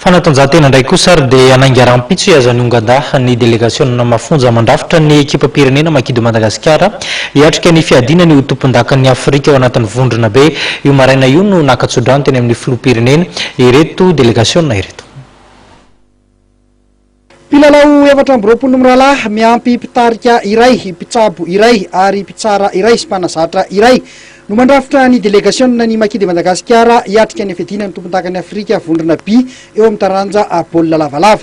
Fanatanjahantena ndray kosa ary dia anangaram-pitso iazany ongada ny délégation mafonja mandrafitra ny ekipa pirenena makidy Madagasikara hiatrika ny fiadinany ho tompondakan'ny Afrika ao anatin'ny vondrona be io maraina io no nakatsodrano teny amin'ny filoha-pirenena ireto délégation ireto. Mpilalao efatra amby roapolo no mirahalahy miampy mpitarika iray, mpitsabo iray ary mpitsara iray sy mpanazatra iray no mandrafitra ny délégation ny makidy Madagasikara hiatrika ny fiadinany tompondakan'ny Afrika vondrona B eo amin'ny taranja baolina lavalava.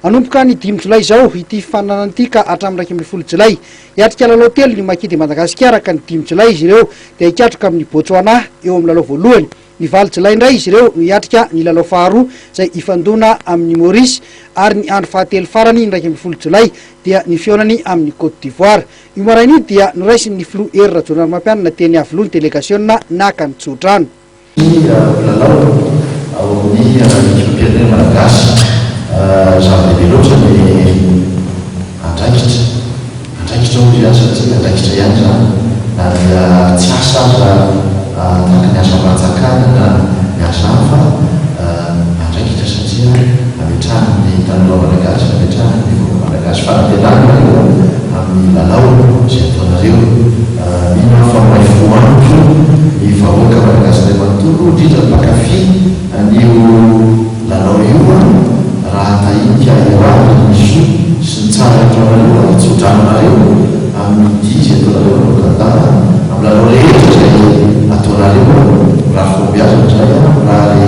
Anomboka ny 5 Jolay zao ity fananana ity ka hatramin'ny 12 Jolay hiatrika lalao telo ny makidy Madagasikara ka ny 5 Jolay izy ireo dia hikatroka amin'ny Botswana eo amin'ny lalao voalohany. Ny 4 Jolay indray izy ireo no hiatrika ny lalao faharoa izay ifandona amin'ny Maurice ary ny andro fahatelo farany ny 12 Jolay dia ny fionany amin'ny Côte d'Ivoire. Io maraina io dia noraisiny ny filoha Hery Rajaonarymampianina teny Avolony délégation naka ny tsodrano. Lalao ao amin'ny ekipa-pirenena malagasy zava-dehibe loatra ny andraikitra ozy ihany satria andraikitra ihany zany na tsy asa tahaka ny asa mpanjakana na ny asa hafa andraikitra satria ametrahany ny tanora malagasy ametrahany ny vahoaka malagasy fanampiarahana io amin'ny lalao izay ataonareo mino fa maifoandro ny vahoaka malagasy iray manontolo indrindra mpakafy an'io lalao io raha tahinika eo aby ny zo sy ny tsara ataonareo atsodranonareo amin'ny dizy ataonareo nokandana amin'ny lalao rehetra zay ataonareo raha fombiazana zay raha le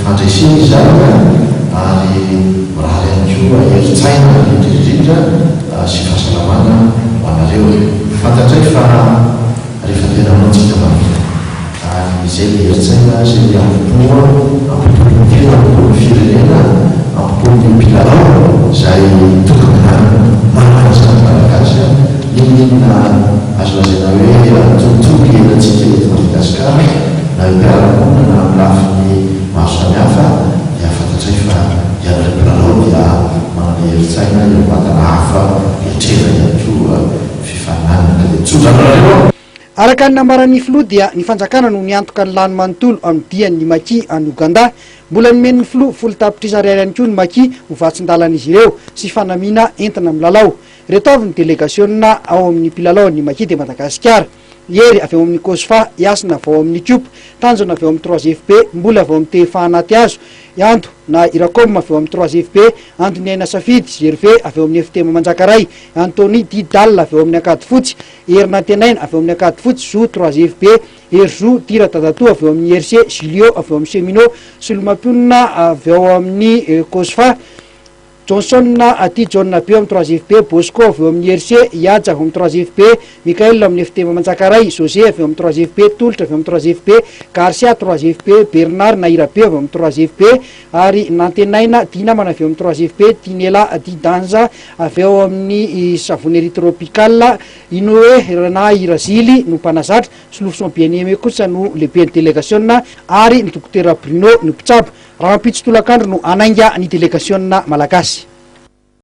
fandreseny izay ary raha ihany koa heritsaina indrindrindra sy fahasalamana ho anareo. Fantatray fa rehefa tena mantsika manina ary izay le heritsaina zay le ampopoa ampopoa ampopoa firenena ampopoa mpilalao zay tokony manazana malagasy inona azo lazaina hoe totoky enatsika eto Madagasikara na mpiaramonina na amin'ny lafiny maro samihafa dia fantatray fa ianareo mpilalao dia manana heritsaina io vatana hafa hiatrena ihany koa fifananana dia tsodranorareo. Araka ny namaran'ny filoha dia ny fanjakana no niantoka ny lany manontolo amin'ny dian'ny Maki any Uganda. Mbola nomen'ny filoha folo tapitrisa ariary ihany koa ny Maki ho vatsin-dalan'izy ireo sy fanamiana entina milalao. Reto avy ny délégation ao amin'ny mpilalao ny Makidy Madagasikara. Hery avy ao amin'ny Kosfa, Yasina avy ao amin'ny Tiopa, Tanjona avy ao amin'ny 3FP, Mbola avy ao amin'ny TFA anaty azo, Ianto na Irakom avy ao amin'ny 3FP, Antony Aina Safidy, Gerve avy ao amin'ny FTM Manjakaray, Antony Didal avy ao amin'ny Akady Fotsy, Herina Tenaina avy ao amin'ny Akady Fotsy, Zo 3FP, Herzo Tira Tadatoa avy ao amin'ny RC, Julio avy ao amin'ny Semino, Solomapionina avy ao amin'ny Kosfa, Johnson aty John Bio amin'ny 3FP, Bosco avy ao amin'ny RC, Yadja avy ao amin'ny 3FP, Mikael amin'ny FTM Manjakaray, José avy ao amin'ny 3FP, Tolitra avy ao amin'ny 3FP, Garcia 3FP, Bernard Nairabe avy ao amin'ny 3FP, ary Nantenaina Dinamana avy ao amin'ny 3FP, Tinela Didanja avy ao amin'ny Savonnerie Tropicale, Inoe Irazily no mpanazatra, Solofson Bien-Aimé kosa no lehibe ny délégation ary ny dokotera Bruno no mpitsabo. Raha mampitso tolakandro no anainga ny délégation malagasy.